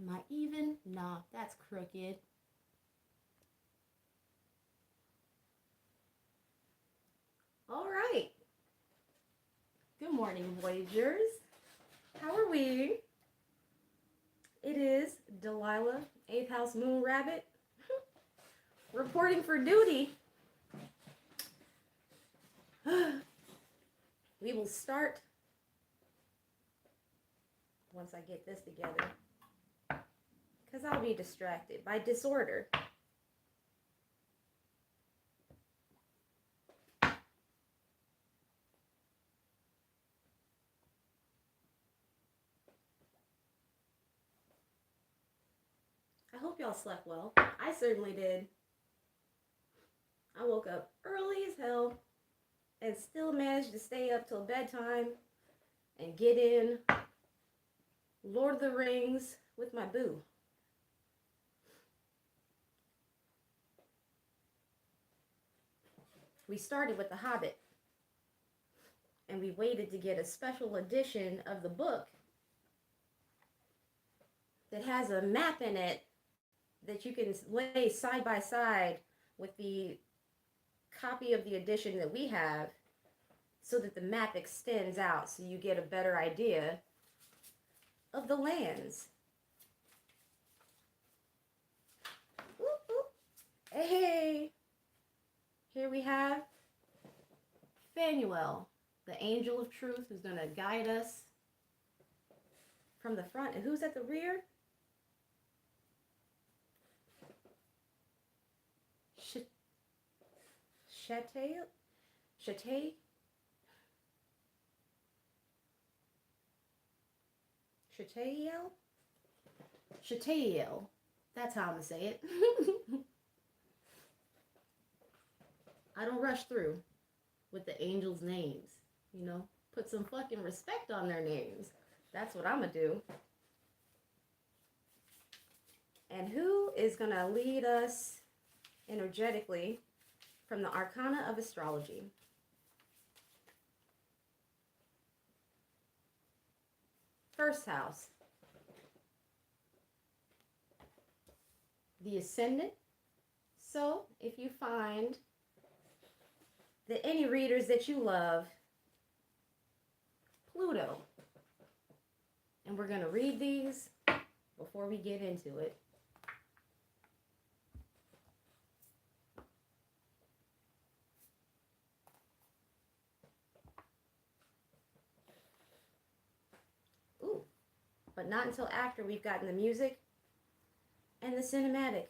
Am I even? Nah, that's crooked. All right. Good morning, Voyagers. How are we? It is Delilah, 8th House Moon Rabbit, reporting for duty. We will start once I get this together, because I'll be distracted by disorder. I hope y'all slept well. I certainly did. I woke up early as hell and still managed to stay up till bedtime and get in Lord of the Rings with my boo. We started with The Hobbit, and we waited to get a special edition of the book that has a map in it that you can lay side by side with the copy of the edition that we have, so that the map extends out so you get a better idea of the lands. Ooh, ooh. Hey, here we have Phanuel, the angel of truth, who's going to guide us from the front. And who's at the rear? Shatael. That's how I'm going to say it. I don't rush through with the angels' names, you know? Put some fucking respect on their names. That's what I'm going to do. And who is going to lead us energetically from the Arcana of Astrology? First house, the Ascendant. So if you find that any readers that you love, Pluto, and we're going to read these before we get into it. Ooh, but not until after we've gotten the music and the cinematic.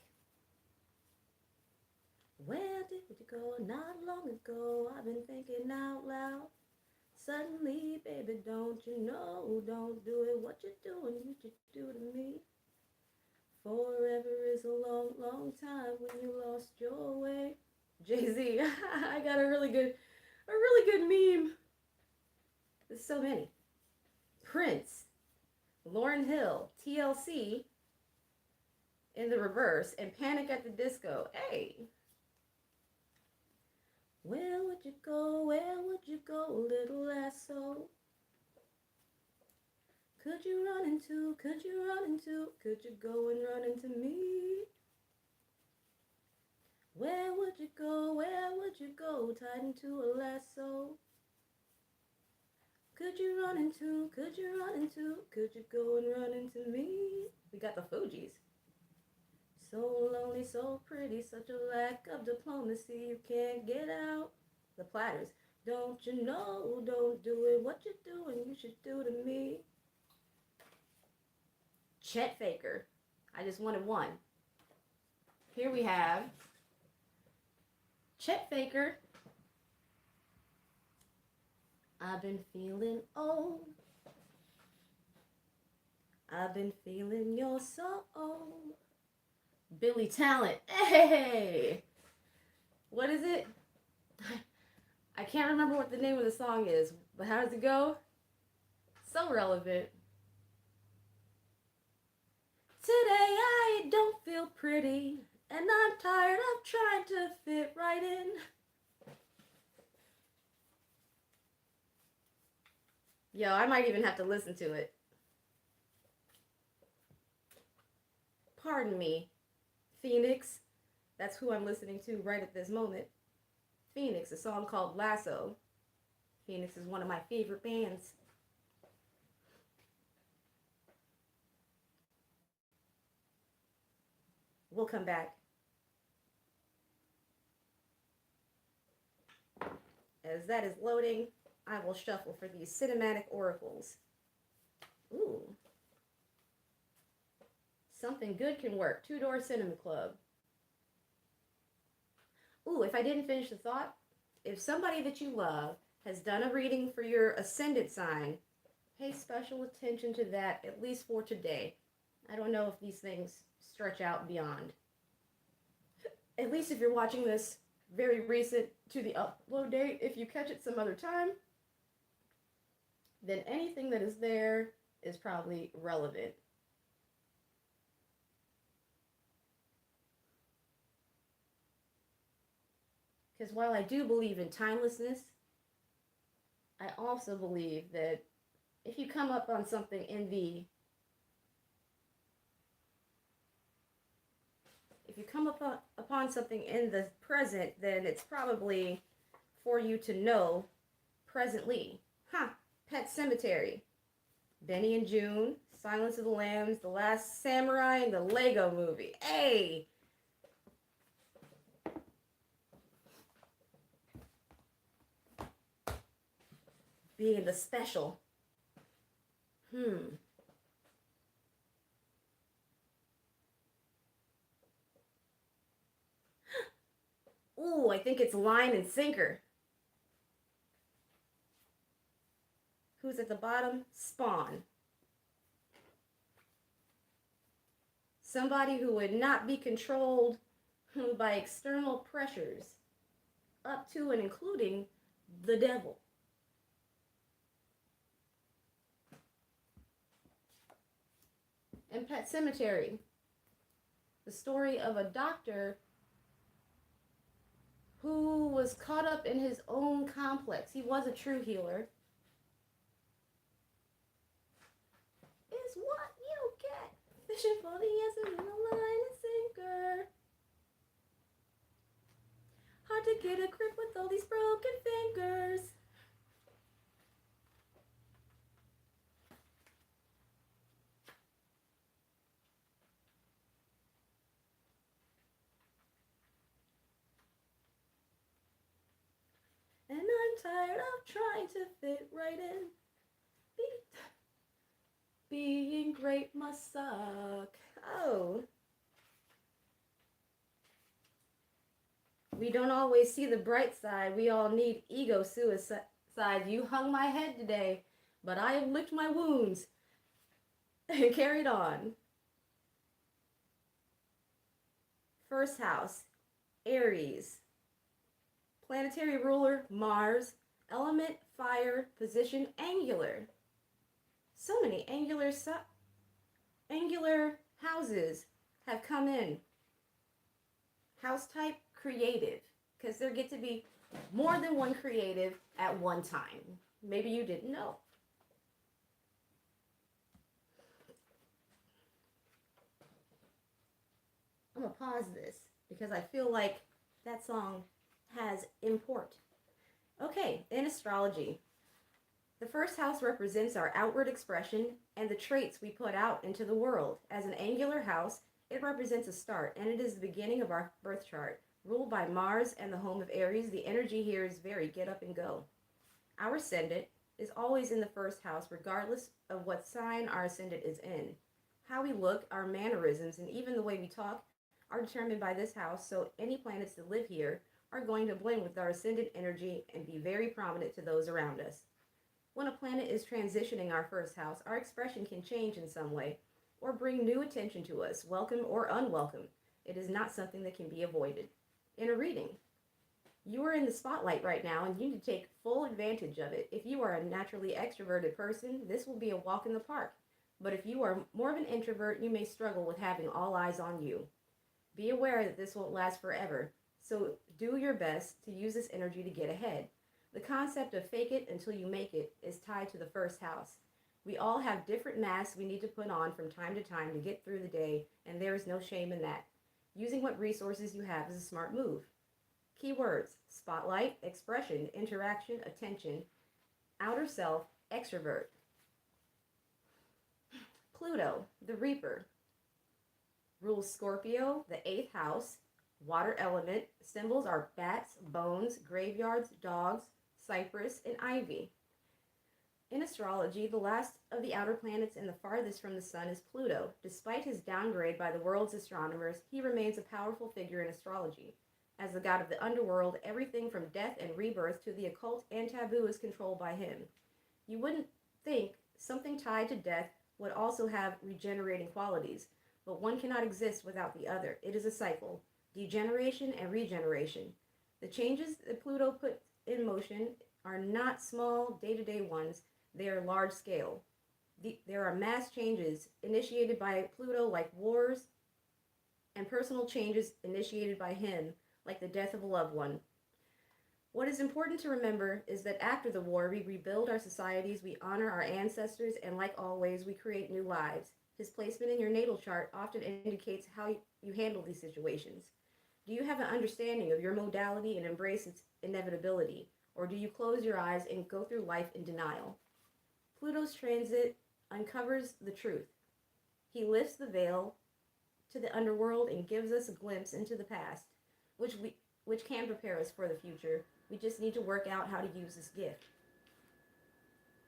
Where did you go? Not long ago, I've been thinking out loud. Suddenly, baby, don't you know? Don't do it. What you doing? You should do to me. Forever is a long, long time when you lost your way. Jay-Z. I got a really good meme. There's so many. Prince, Lauryn Hill, TLC in the reverse, and Panic at the Disco. Hey. Where would you go? Where would you go, little asshole? Could you run into? Could you run into? Could you go and run into me? Where would you go? Where would you go, tied into a lasso? Could you run into? Could you run into? Could you go and run into me? We got the Fugees. So lonely, so pretty, such a lack of diplomacy, you can't get out. The Platters. Don't you know, don't do it, what you doing, you should do to me. Chet Faker. I just wanted one. Here we have Chet Faker. I've been feeling old. I've been feeling your soul. Billy Talent. Hey! What is it? I can't remember what the name of the song is, but how does it go? So relevant. Today I don't feel pretty, and I'm tired of trying to fit right in. Yo, I might even have to listen to it. pardon me, Phoenix. That's who I'm listening to right at this moment. Phoenix, a song called Lasso. Phoenix is one of my favorite bands. We'll come back. As that is loading, I will shuffle for these cinematic oracles. Ooh. Something good can work. Two Door Cinema Club. Ooh, if I didn't finish the thought, if somebody that you love has done a reading for your ascendant sign, pay special attention to that, at least for today. I don't know if these things stretch out beyond. At least if you're watching this very recent to the upload date, if you catch it some other time, then anything that is there is probably relevant. Because while I do believe in timelessness, I also believe that if you come up on something in the upon something in the present, then it's probably for you to know presently. Pet Cemetery, Benny and June, Silence of the Lambs, The Last Samurai, and the Lego Movie. Hey! Being the special. Ooh, I think it's Line and Sinker. Who's at the bottom? Spawn. Somebody who would not be controlled by external pressures, up to and including the devil. And Pet Cemetery, the story of a doctor who was caught up in his own complex. He was a true healer. Is what you get. Fishing for the answer in a line and sinker. Hard to get a grip with all these broken fingers. And I'm tired of trying to fit right in. Being great must suck. Oh. We don't always see the bright side. We all need ego suicide. You hung my head today, but I have licked my wounds and carried on. First house, Aries. Planetary ruler, Mars. Element, fire. Position, angular. So many angular houses have come in. House type, creative. Because there get to be more than one creative at one time. Maybe you didn't know. I'm going to pause this because I feel like that song has import. Okay, in astrology, the first house represents our outward expression and the traits we put out into the world. As an angular house, it represents a start, and it is the beginning of our birth chart. Ruled by Mars and the home of Aries, the energy here is very get up and go. Our ascendant is always in the first house, regardless of what sign our ascendant is in. How we look, our mannerisms, and even the way we talk are determined by this house, so any planets that live here are going to blend with our ascendant energy and be very prominent to those around us. When a planet is transitioning our first house, our expression can change in some way or bring new attention to us, welcome or unwelcome. It is not something that can be avoided. In a reading, you are in the spotlight right now and you need to take full advantage of it. If you are a naturally extroverted person, this will be a walk in the park. But if you are more of an introvert, you may struggle with having all eyes on you. Be aware that this won't last forever, so do your best to use this energy to get ahead. The concept of fake it until you make it is tied to the first house. We all have different masks we need to put on from time to time to get through the day, and there is no shame in that. Using what resources you have is a smart move. Keywords: spotlight, expression, interaction, attention, outer self, extrovert. Pluto, the Reaper, rules Scorpio, the 8th house, water element. Symbols are bats, bones, graveyards, dogs, cypress, and ivy. In astrology, the last of the outer planets and the farthest from the sun is Pluto. Despite his downgrade by the world's astronomers, he remains a powerful figure in astrology. As the god of the underworld, everything from death and rebirth to the occult and taboo is controlled by him. You wouldn't think something tied to death would also have regenerating qualities, but one cannot exist without the other. It is a cycle, degeneration and regeneration. The changes that Pluto puts in motion are not small day-to-day ones, they are large scale. There are mass changes initiated by Pluto like wars, and personal changes initiated by him like the death of a loved one. What is important to remember is that after the war, we rebuild our societies, we honor our ancestors, and like always, we create new lives. His placement in your natal chart often indicates how you handle these situations. Do you have an understanding of your modality and embrace its inevitability? Or do you close your eyes and go through life in denial? Pluto's transit uncovers the truth. He lifts the veil to the underworld and gives us a glimpse into the past, which can prepare us for the future. We just need to work out how to use this gift.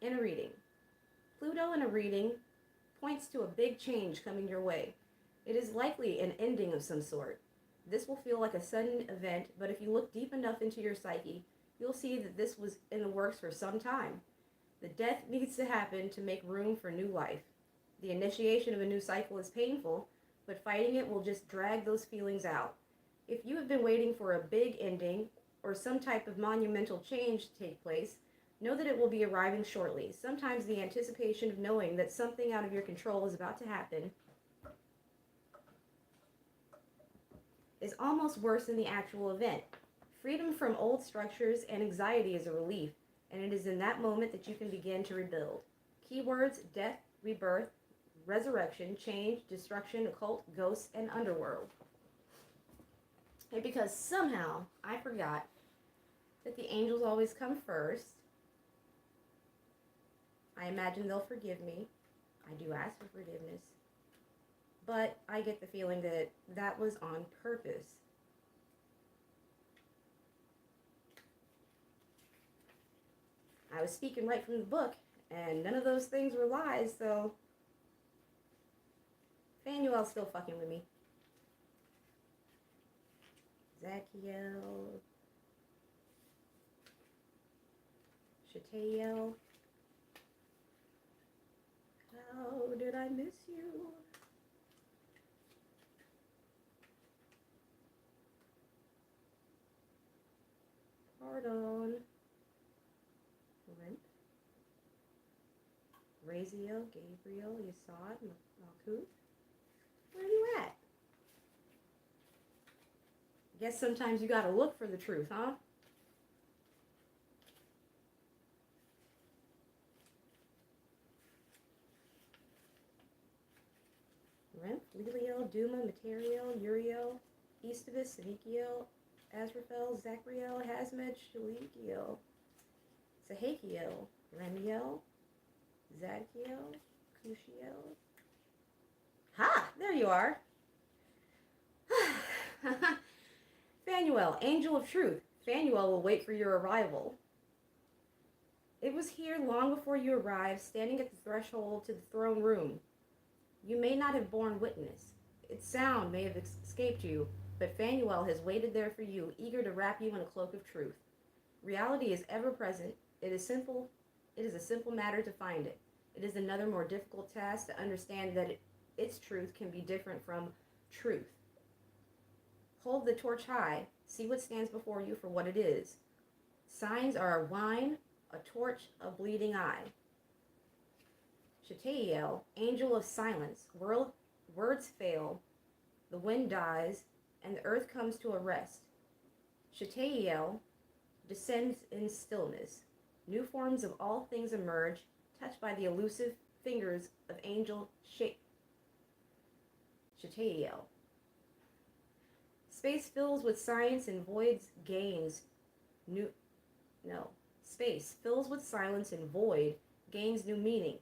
In a reading. Pluto in a reading points to a big change coming your way. It is likely an ending of some sort. This will feel like a sudden event, but if you look deep enough into your psyche, you'll see that this was in the works for some time. The death needs to happen to make room for new life. The initiation of a new cycle is painful, but fighting it will just drag those feelings out. If you have been waiting for a big ending or some type of monumental change to take place, know that it will be arriving shortly. Sometimes the anticipation of knowing that something out of your control is about to happen is almost worse than the actual event. Freedom from old structures and anxiety is a relief, and it is in that moment that you can begin to rebuild. Keywords: death, rebirth, resurrection, change, destruction, occult, ghosts, and underworld. And because somehow I forgot that the angels always come first, I imagine they'll forgive me. I do ask for forgiveness. But I get the feeling that that was on purpose. I was speaking right from the book, and none of those things were lies, so Fanuel's still fucking with me. Zachiel. Shatael. How did I miss you? Pardon. Rimp. Raziel, Gabriel, Yasad, Malkuth. Where are you at? Guess sometimes you gotta look for the truth, huh? Rimp, Liliel, Duma, Materiel, Uriel, Eastabus, Sadikiel, Azraphel, Zachriel, Hazmed, Shalikiel, Sahakiel, Remiel, Zadkiel, Cushiel. Ha! There you are. Fanuel, Angel of Truth. Fanuel will wait for your arrival. It was here long before you arrived, standing at the threshold to the throne room. You may not have borne witness. Its sound may have escaped you, but Fanuel has waited there for you, eager to wrap you in a cloak of truth. Reality is ever present. It is a simple matter to find it. It is another more difficult task to understand that its truth can be different from truth. Hold the torch high. See what stands before you for what it is. Signs are a wine, a torch, a bleeding eye. Shatael, Angel of Silence. Words fail, the wind dies, and the earth comes to a rest. Shatael descends in stillness. New forms of all things emerge, touched by the elusive fingers of angel Shatael. Space fills with science and voids gains new... No. Space fills with silence and void gains new meaning.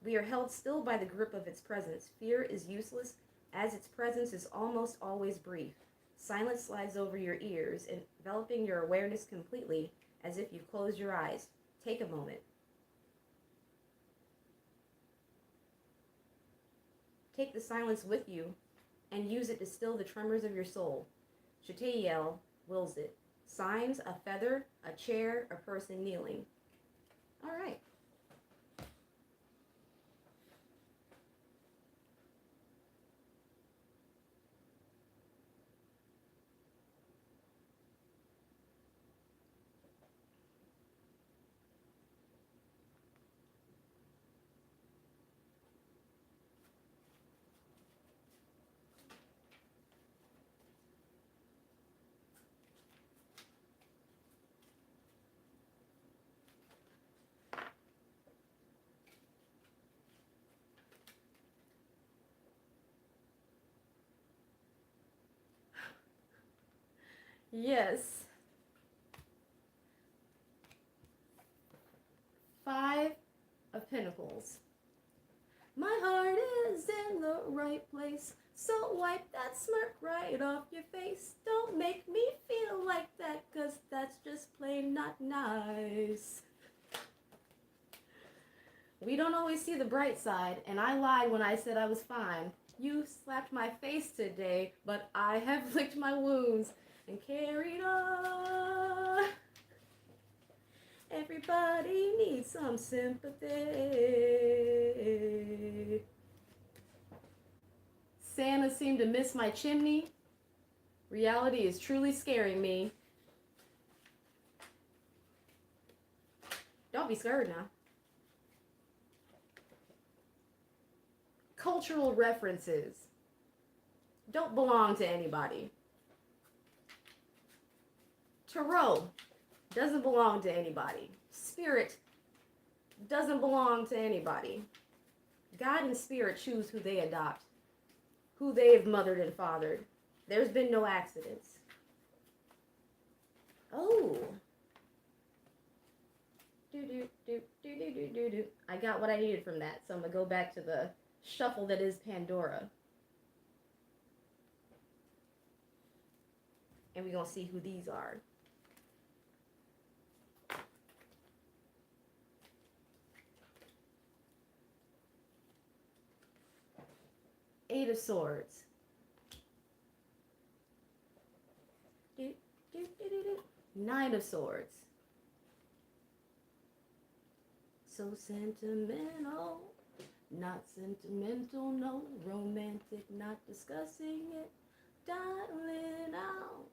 We are held still by the grip of its presence. Fear is useless, as its presence is almost always brief. Silence slides over your ears, enveloping your awareness completely, as if you close your eyes. Take a moment. Take the silence with you, and use it to still the tremors of your soul. Shatael wills it. Signs: a feather, a chair, a person kneeling. All right. Yes. 5 of Pentacles. My heart is in the right place, so wipe that smirk right off your face. Don't make me feel like that, 'cause that's just plain not nice. We don't always see the bright side, and I lied when I said I was fine. You slapped my face today, but I have licked my wounds and carried on. Everybody needs some sympathy. Santa seemed to miss my chimney. Reality is truly scaring me. Don't be scared now. Cultural references don't belong to anybody. Tarot doesn't belong to anybody. Spirit doesn't belong to anybody. God and Spirit choose who they adopt, who they have mothered and fathered. There's been no accidents. Oh. I got what I needed from that, so I'm going to go back to the shuffle that is Pandora. And we're going to see who these are. Eight of Swords. Nine of Swords. So sentimental. Not sentimental, no. Romantic, not discussing it. Darling out.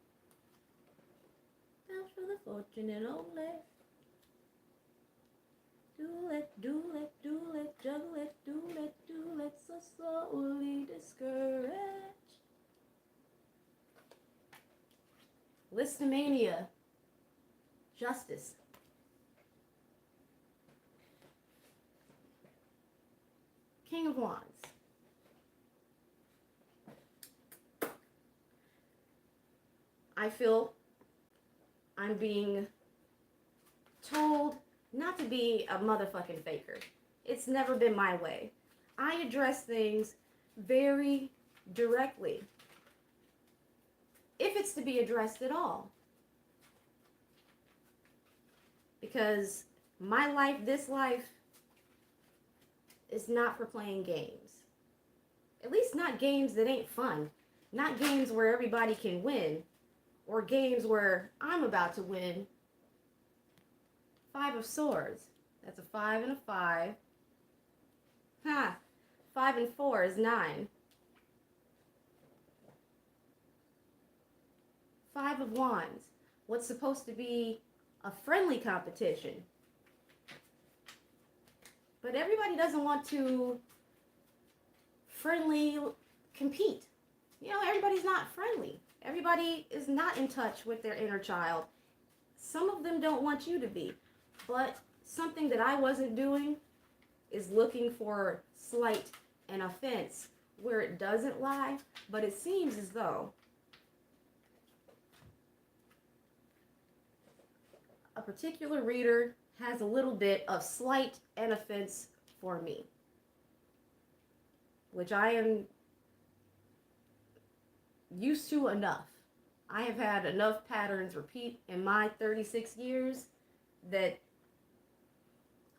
Down for the fortunate only. Do it, juggle it, do it, so slowly discouraged. Listomania. Justice. King of Wands. I feel I'm being told not to be a motherfucking faker. It's never been my way. I address things very directly, if it's to be addressed at all. Because my life, this life, is not for playing games. At least not games that ain't fun. Not games where everybody can win, or games where I'm about to win. 5 of Swords. That's a 5 and a 5. Ha! 5 and 4 is 9. 5 of Wands. What's supposed to be a friendly competition. But everybody doesn't want to friendly compete. You know, everybody's not friendly. Everybody is not in touch with their inner child. Some of them don't want you to be. But something that I wasn't doing is looking for slight and offense where it doesn't lie, but it seems as though a particular reader has a little bit of slight and offense for me, which I am used to enough. I have had enough patterns repeat in my 36 years that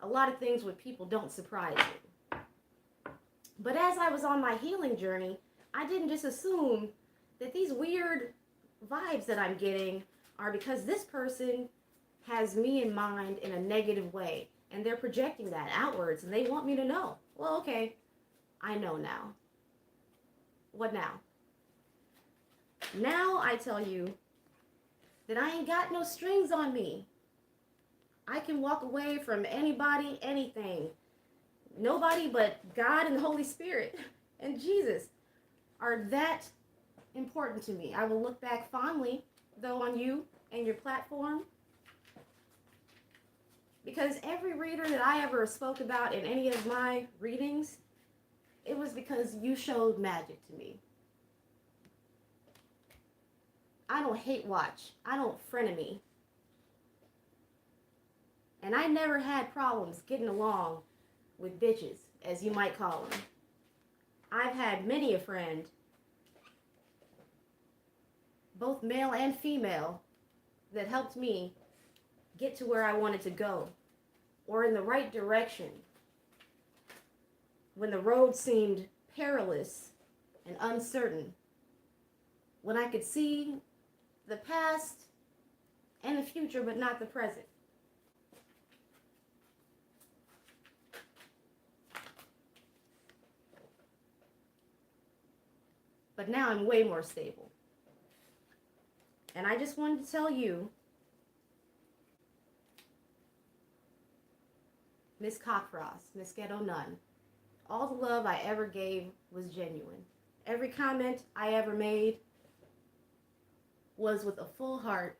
a lot of things with people don't surprise me. But as I was on my healing journey, I didn't just assume that these weird vibes that I'm getting are because this person has me in mind in a negative way, and they're projecting that outwards, and they want me to know. Well, okay, I know now. What now? Now I tell you that I ain't got no strings on me. I can walk away from anybody, anything. Nobody but God and the Holy Spirit and Jesus are that important to me. I will look back fondly, though, on you and your platform, because every reader that I ever spoke about in any of my readings, it was because you showed magic to me. I don't hate watch. I don't frenemy. And I never had problems getting along with bitches, as you might call them. I've had many a friend, both male and female, that helped me get to where I wanted to go, or in the right direction, when the road seemed perilous and uncertain, when I could see the past and the future, but not the present. But now I'm way more stable. And I just wanted to tell you, Miss Cockfrost, Miss Ghetto Nun, all the love I ever gave was genuine. Every comment I ever made was with a full heart,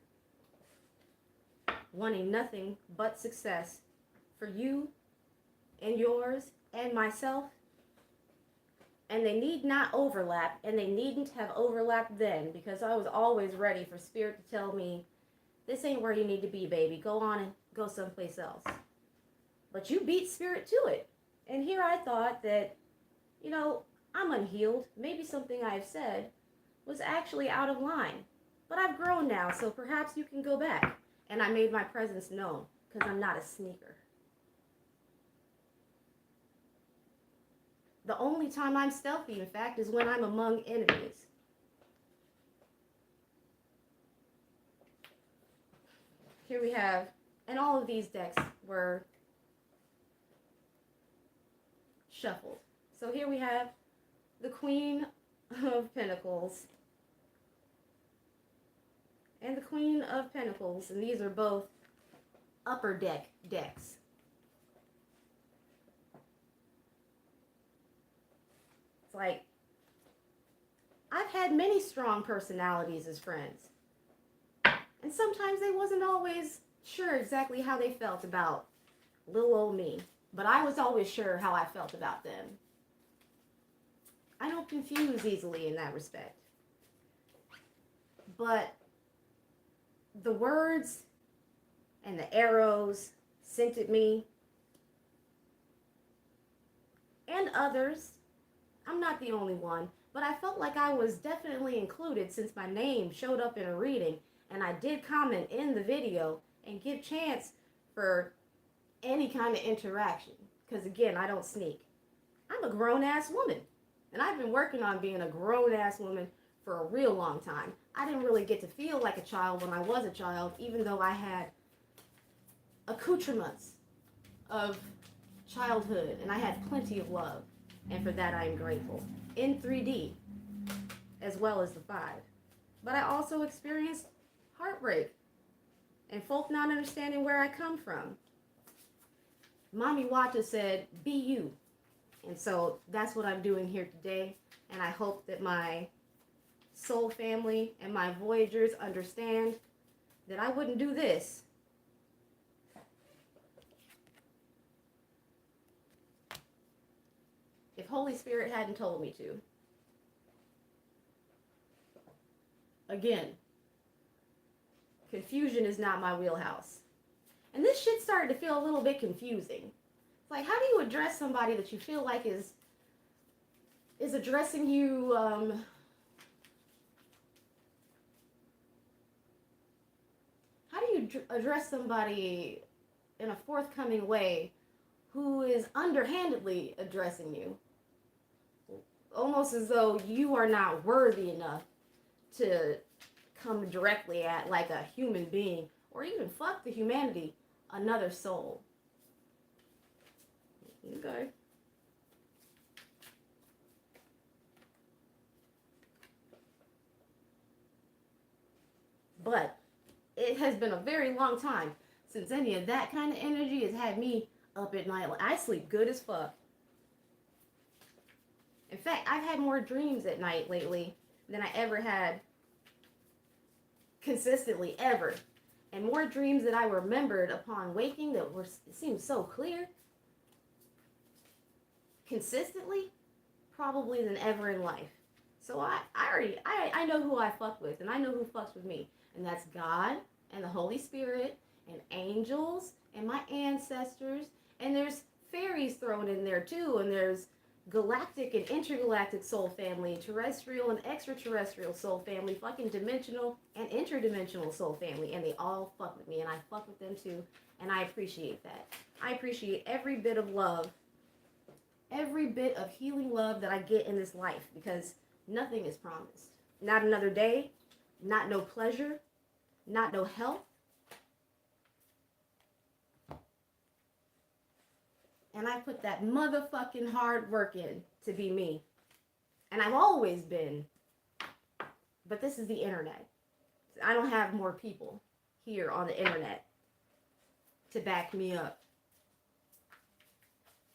wanting nothing but success for you and yours and myself. And they need not overlap, and they needn't have overlapped then, because I was always ready for Spirit to tell me, this ain't where you need to be, baby. Go on and go someplace else. But you beat Spirit to it. And here I thought that, you know, I'm unhealed. Maybe something I've said was actually out of line. But I've grown now, so perhaps you can go back. And I made my presence known, because I'm not a sneaker. The only time I'm stealthy, in fact, is when I'm among enemies. Here we have, and all of these decks were shuffled. So here we have the Queen of Pentacles and the Queen of Pentacles, and these are both upper deck decks. It's like, I've had many strong personalities as friends. And sometimes they wasn't always sure exactly how they felt about little old me. But I was always sure how I felt about them. I don't confuse easily in that respect. But the words and the arrows sent at me, and others, I'm not the only one, but I felt like I was definitely included since my name showed up in a reading, and I did comment in the video and give chance for any kind of interaction. Because again, I don't sneak. I'm a grown-ass woman, and I've been working on being a grown-ass woman for a real long time. I didn't really get to feel like a child when I was a child, even though I had accoutrements of childhood, and I had plenty of love. And for that, I am grateful. In 3D, as well as the 5. But I also experienced heartbreak and folk not understanding where I come from. Mommy Wata said, be you. And so that's what I'm doing here today. And I hope that my soul family and my Voyagers understand that I wouldn't do this Holy Spirit hadn't told me to. Again, confusion is not my wheelhouse. And this shit started to feel a little bit confusing. It's like, how do you address somebody that you feel like is addressing you, how do you address somebody in a forthcoming way who is underhandedly addressing you? Almost as though you are not worthy enough to come directly at like a human being, or even fuck the humanity, another soul. Okay. But it has been a very long time since any of that kind of energy has had me up at night. I sleep good as fuck. In fact, I've had more dreams at night lately than I ever had consistently, ever. And more dreams that I remembered upon waking that were, it seemed so clear, consistently, probably than ever in life. So I know who I fuck with, and I know who fucks with me. And that's God, and the Holy Spirit, and angels, and my ancestors. And there's fairies thrown in there too, and there's galactic and intergalactic soul family, terrestrial and extraterrestrial soul family, fucking dimensional and interdimensional soul family, and they all fuck with me, and I fuck with them too, and I appreciate that. I appreciate every bit of love, every bit of healing love that I get in this life, because nothing is promised. Not another day, not no pleasure, not no health. And I put that motherfucking hard work in to be me. And I've always been. But this is the internet. I don't have more people here on the internet to back me up.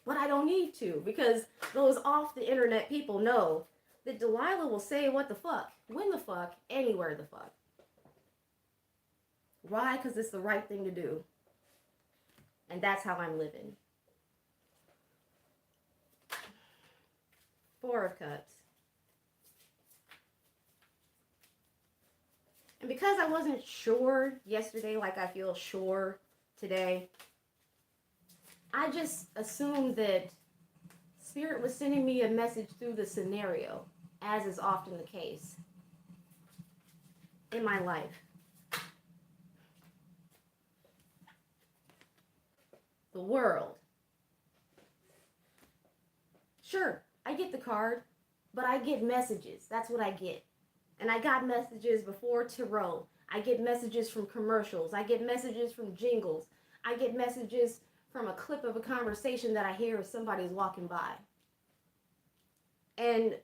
But I don't need to, because those off the internet people know that Delilah will say what the fuck, when the fuck, anywhere the fuck. Why? Because it's the right thing to do. And that's how I'm living. Four of Cups. And because I wasn't sure yesterday like I feel sure today, I just assumed that Spirit was sending me a message through the scenario, as is often the case in my life. The world. Sure, I get the card, but I get messages. That's what I get. And I got messages before tarot. I get messages from commercials. I get messages from jingles. I get messages from a clip of a conversation that I hear as somebody's walking by. And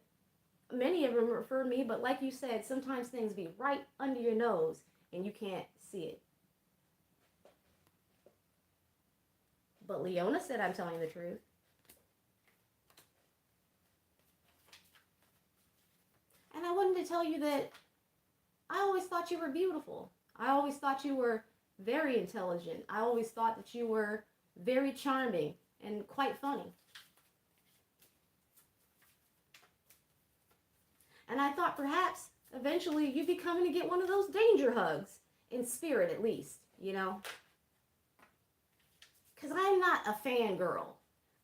many of them refer me, but like you said, sometimes things be right under your nose and you can't see it. But Leona said I'm telling the truth. And I wanted to tell you that I always thought you were beautiful. I always thought you were very intelligent. I always thought that you were very charming and quite funny. And I thought perhaps eventually you'd be coming to get one of those danger hugs, in spirit at least, you know? Because I'm not a fangirl.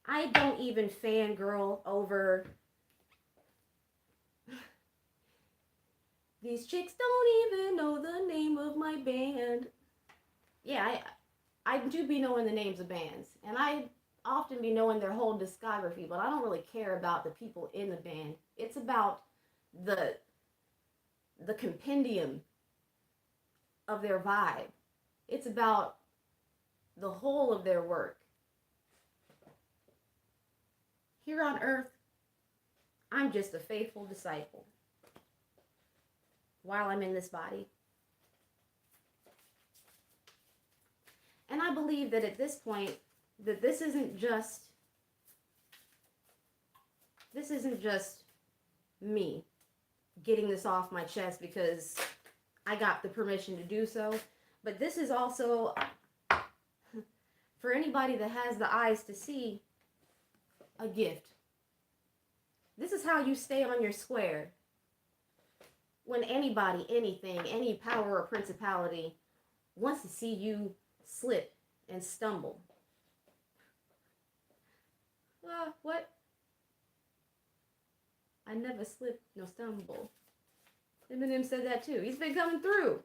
I don't even fangirl over these chicks don't even know the name of my band. Yeah, I do be knowing the names of bands. And I often be knowing their whole discography, but I don't really care about the people in the band. It's about the compendium of their vibe. It's about the whole of their work. Here on earth, I'm just a faithful disciple while I'm in this body. And I believe that at this point, that this isn't just me getting this off my chest because I got the permission to do so, but this is also, for anybody that has the eyes to see, a gift. This is how you stay on your square. When anybody, anything, any power or principality wants to see you slip and stumble. What? I never slip nor stumble. Eminem said that too. He's been coming through.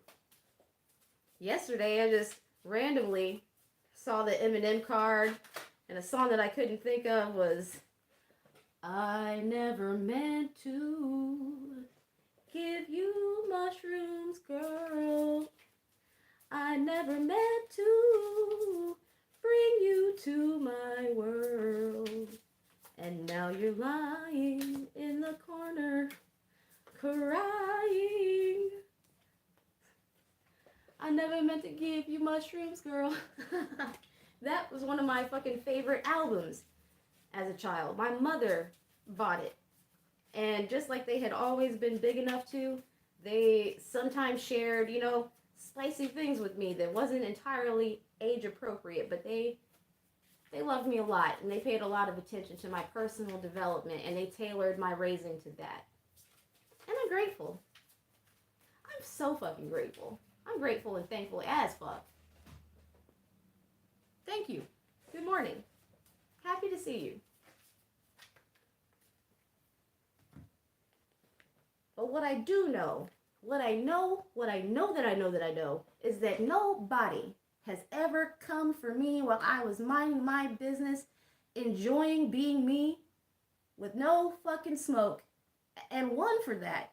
Yesterday, I just randomly saw the Eminem card, and a song that I couldn't think of was I never meant to give you mushrooms, girl. I never meant to bring you to my world. And now you're lying in the corner, crying. I never meant to give you mushrooms, girl. That was one of my fucking favorite albums as a child. My mother bought it. And just like they had always been big enough to, they sometimes shared, you know, spicy things with me that wasn't entirely age appropriate, but they loved me a lot, and they paid a lot of attention to my personal development, and they tailored my raising to that. And I'm grateful. I'm so fucking grateful. I'm grateful and thankful as fuck. Thank you. Good morning. Happy to see you. But what I do know, what I know is that nobody has ever come for me while I was minding my business, enjoying being me, with no fucking smoke, and won for that.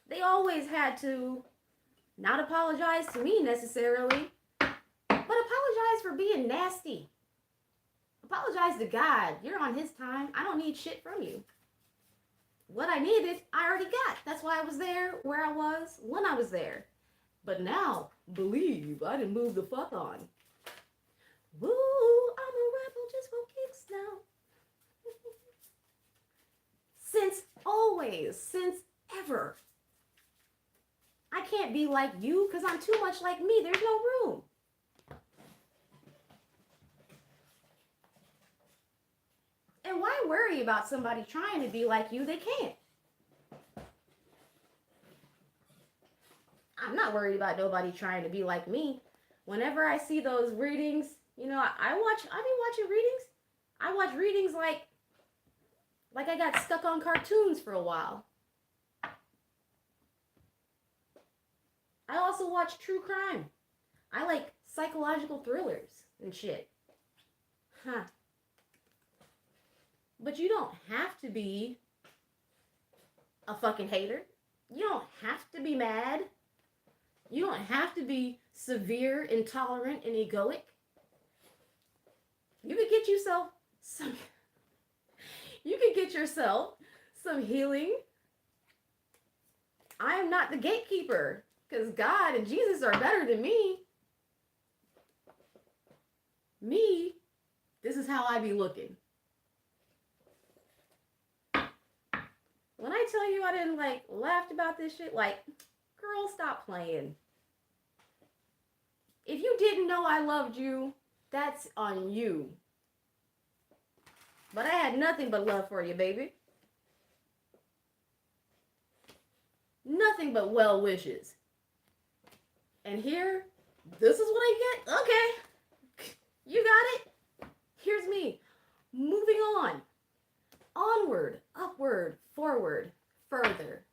They always had to not apologize to me necessarily, but apologize for being nasty. Apologize to God. You're on his time. I don't need shit from you. What I needed, I already got. That's why I was there where I was when I was there. But now, believe I didn't move the fuck on. Woo, I'm a rebel just for kicks now. Since always, since ever. I can't be like you because I'm too much like me. There's no room. And why worry about somebody trying to be like you? They can't. I'm not worried about nobody trying to be like me. Whenever I see those readings, you know, I be watching readings. I watch readings like I got stuck on cartoons for a while. I also watch true crime. I like psychological thrillers and shit. Huh. But you don't have to be a fucking hater. You don't have to be mad. You don't have to be severe, intolerant, and egoic. You can get yourself some healing. I am not the gatekeeper, because God and Jesus are better than me. Me, this is how I be looking. When I tell you I didn't laughed about this shit, girl, stop playing. If you didn't know I loved you, that's on you. But I had nothing but love for you, baby. Nothing but well wishes. And here, this is what I get? Okay. You got it? Here's me. Moving on. Onward, upward, forward, further.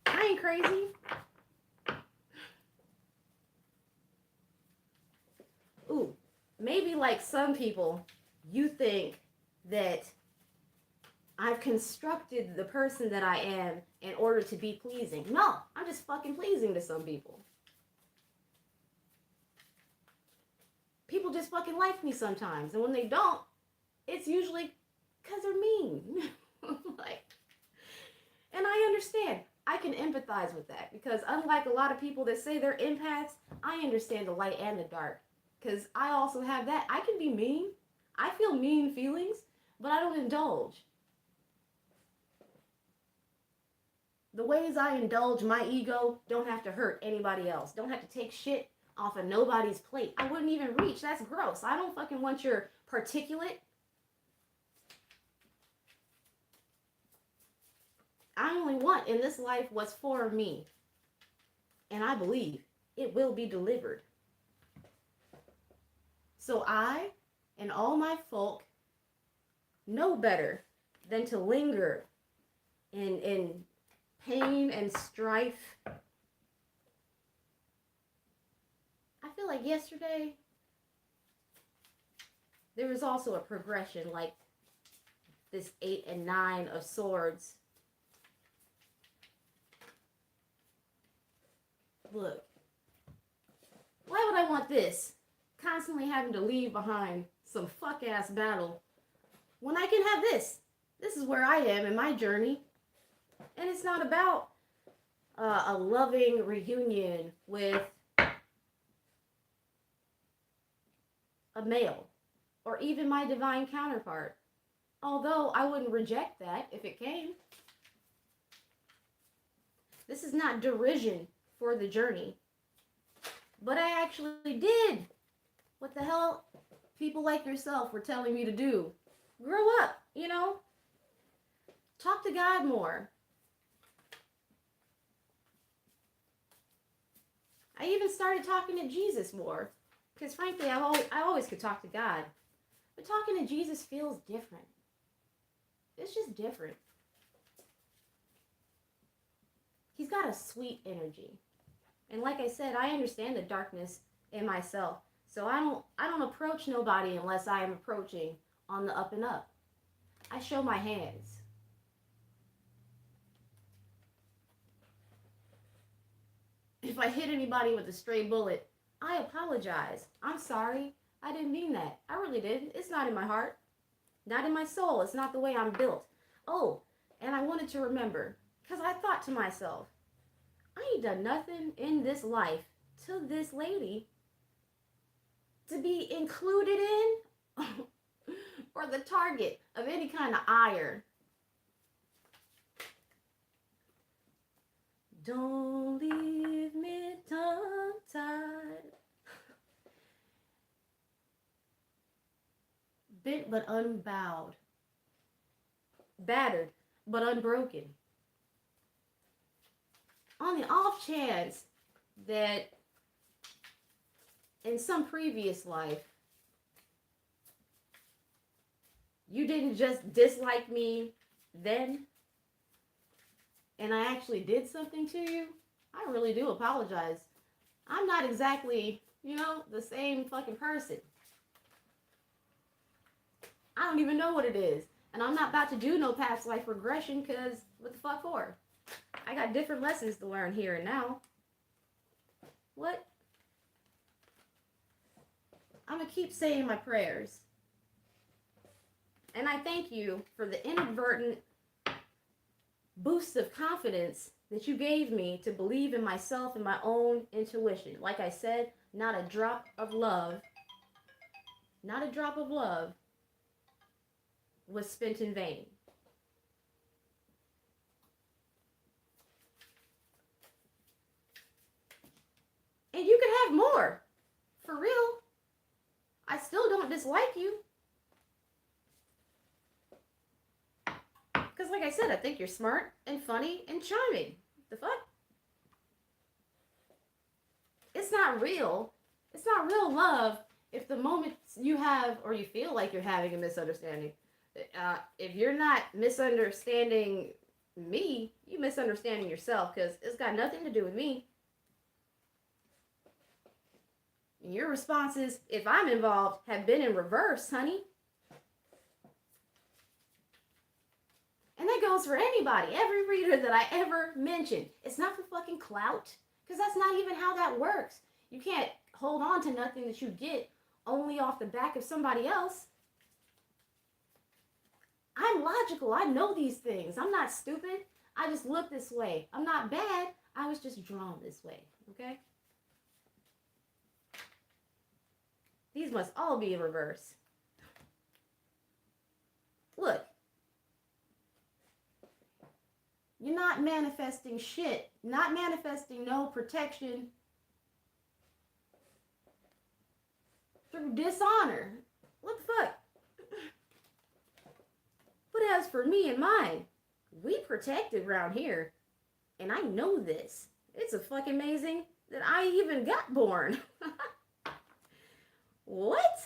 I ain't crazy. Ooh, maybe like some people, you think that I've constructed the person that I am in order to be pleasing. No, I'm just fucking pleasing to some people. People just fucking like me sometimes. And when they don't, it's usually because they're mean. And I understand. I can empathize with that. Because unlike a lot of people that say they're empaths, I understand the light and the dark. Because I also have that. I can be mean. I feel mean feelings, but I don't indulge. The ways I indulge my ego don't have to hurt anybody else. Don't have to take shit off of nobody's plate. I wouldn't even reach. That's gross. I don't fucking want your particulate. I only want in this life what's for me. And I believe it will be delivered. So I and all my folk know better than to linger in pain and strife. I feel like yesterday there was also a progression, like this 8 and 9 of swords. Look, why would I want this? Constantly having to leave behind some fuck-ass battle when I can have this. This is where I am in my journey. And it's not about a loving reunion with a male or even my divine counterpart. Although I wouldn't reject that if it came. This is not derision for the journey. But I actually did what the hell people like yourself were telling me to do. Grow up, you know? Talk to God more. I even started talking to Jesus more. Because frankly, I always could talk to God. But talking to Jesus feels different. It's just different. He's got a sweet energy. And like I said, I understand the darkness in myself. So I don't approach nobody unless I am approaching on the up and up. I show my hands. If I hit anybody with a stray bullet, I apologize. I'm sorry. I didn't mean that. I really didn't. It's not in my heart. Not in my soul. It's not the way I'm built. Oh, and I wanted to remember, because I thought to myself, I ain't done nothing in this life to this lady to be included in or the target of any kind of ire. Don't leave me tongue-tied. Bent but unbowed. Battered but unbroken. On the off chance that in some previous life, you didn't just dislike me then, and I actually did something to you, I really do apologize. I'm not exactly, the same fucking person. I don't even know what it is. And I'm not about to do no past life regression because what the fuck for? I got different lessons to learn here and now. What? I'm going to keep saying my prayers. And I thank you for the inadvertent boost of confidence that you gave me to believe in myself and my own intuition. Like I said, not a drop of love. Not a drop of love was spent in vain. And you can have more. For real. I still don't dislike you. Because like I said, I think you're smart and funny and charming. The fuck? It's not real. It's not real love if the moment you have or you feel like you're having a misunderstanding. If you're not misunderstanding me, you misunderstanding yourself because it's got nothing to do with me. Your responses, if I'm involved, have been in reverse, honey. And that goes for anybody, every reader that I ever mentioned. It's not for fucking clout, because that's not even how that works. You can't hold on to nothing that you get only off the back of somebody else. I'm logical. I know these things. I'm not stupid. I just look this way. I'm not bad. I was just drawn this way, okay? These must all be in reverse. Look. You're not manifesting shit. Not manifesting no protection. through dishonor. What the fuck? But as for me and mine, we protected around here. And I know this. It's a fucking amazing that I even got born. What?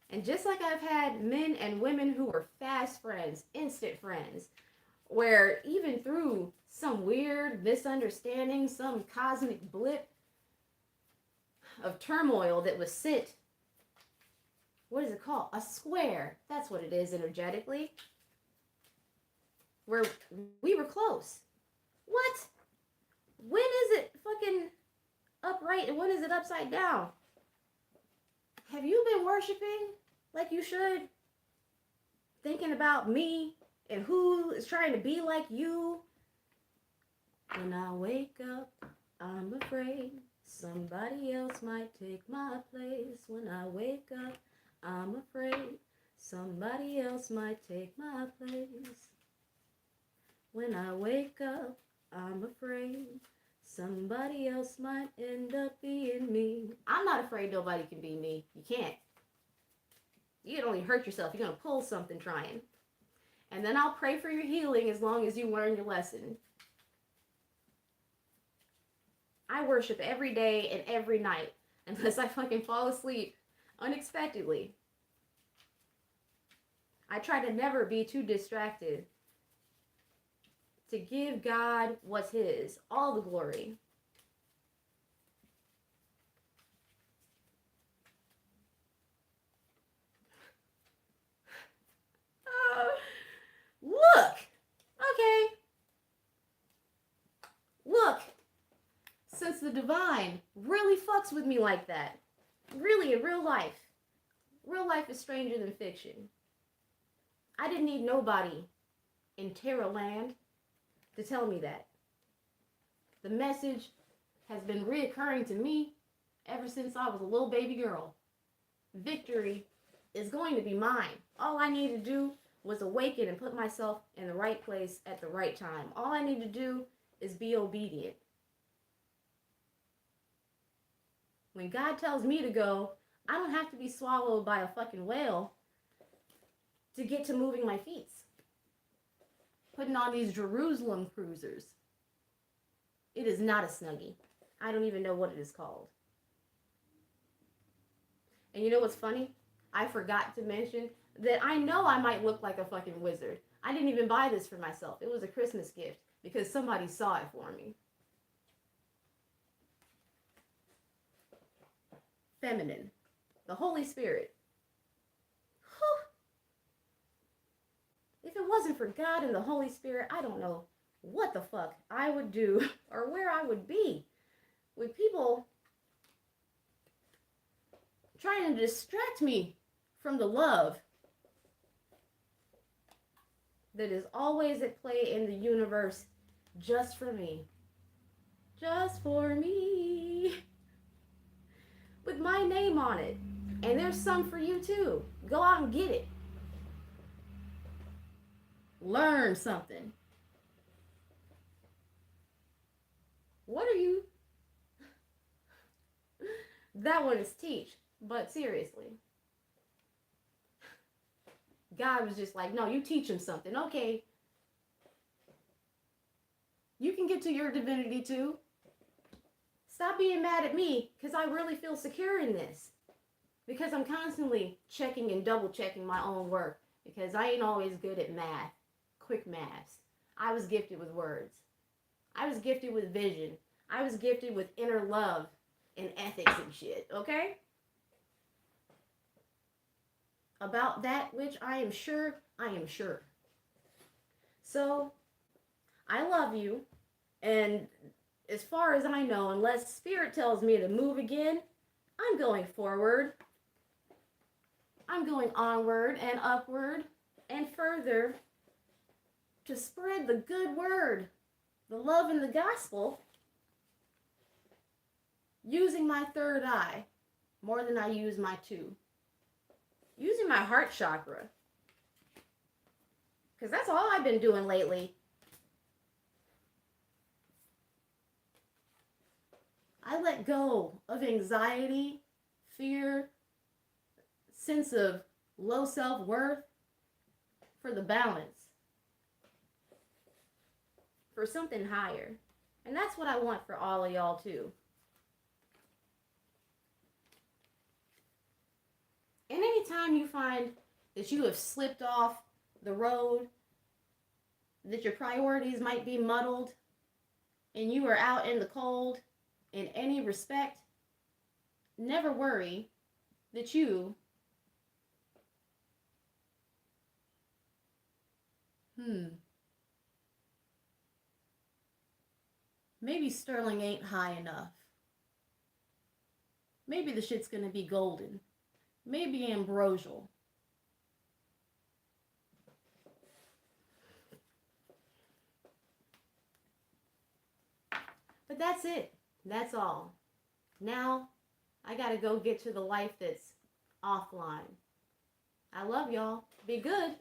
And just like I've had men and women who were fast friends, instant friends, where even through some weird misunderstanding, some cosmic blip of turmoil that was sent, what is it called? A square. That's what it is energetically. Where we were close. What? When is it fucking upright and when is it upside down? Have you been worshiping like you should? Thinking about me and who is trying to be like you? When I wake up, I'm afraid somebody else might take my place. When I wake up, I'm afraid somebody else might take my place. When I wake up, I'm afraid somebody else might end up being me. I'm not afraid nobody can be me. You can't. You can only hurt yourself. You're going to pull something trying. And then I'll pray for your healing as long as you learn your lesson. I worship every day and every night unless I fucking fall asleep unexpectedly. I try to never be too distracted to give God what's his, all the glory. Look, okay. Look, since the divine really fucks with me like that, really in real life is stranger than fiction. I didn't need nobody in Terra Land to tell me that. The message has been reoccurring to me ever since I was a little baby girl. Victory is going to be mine. All I need to do was awaken and put myself in the right place at the right time. All I need to do is be obedient. When God tells me to go, I don't have to be swallowed by a fucking whale to get to moving my feet. Putting on these Jerusalem cruisers. It is not a Snuggie. I don't even know what it is called. And you know what's funny? I forgot to mention that I know I might look like a fucking wizard. I didn't even buy this for myself. It was a Christmas gift because somebody saw it for me. Feminine. The Holy Spirit. If it wasn't for God and the Holy Spirit, I don't know what the fuck I would do or where I would be with people trying to distract me from the love that is always at play in the universe just for me. Just for me. With my name on it. And there's some for you too. Go out and get it. Learn something. What are you? That one is teach, but seriously. God was just like, no, you teach him something. Okay. You can get to your divinity too. Stop being mad at me because I really feel secure in this. Because I'm constantly checking and double checking my own work. Because I ain't always good at math. Quick maths. I was gifted with words. I was gifted with vision. I was gifted with inner love and ethics and shit, okay? About that which I am sure. So, I love you, and as far as I know, unless Spirit tells me to move again, I'm going forward. I'm going onward and upward and further to spread the good word, the love and the gospel, using my third eye more than I use my two. Using my heart chakra. Because that's all I've been doing lately. I let go of anxiety, fear, sense of low self-worth for the balance, for something higher. And that's what I want for all of y'all too. And anytime you find that you have slipped off the road, that your priorities might be muddled, and you are out in the cold in any respect, never worry that you maybe sterling ain't high enough. Maybe the shit's gonna be golden. Maybe ambrosial. But that's it. That's all. Now, I gotta go get to the life that's offline. I love y'all. Be good.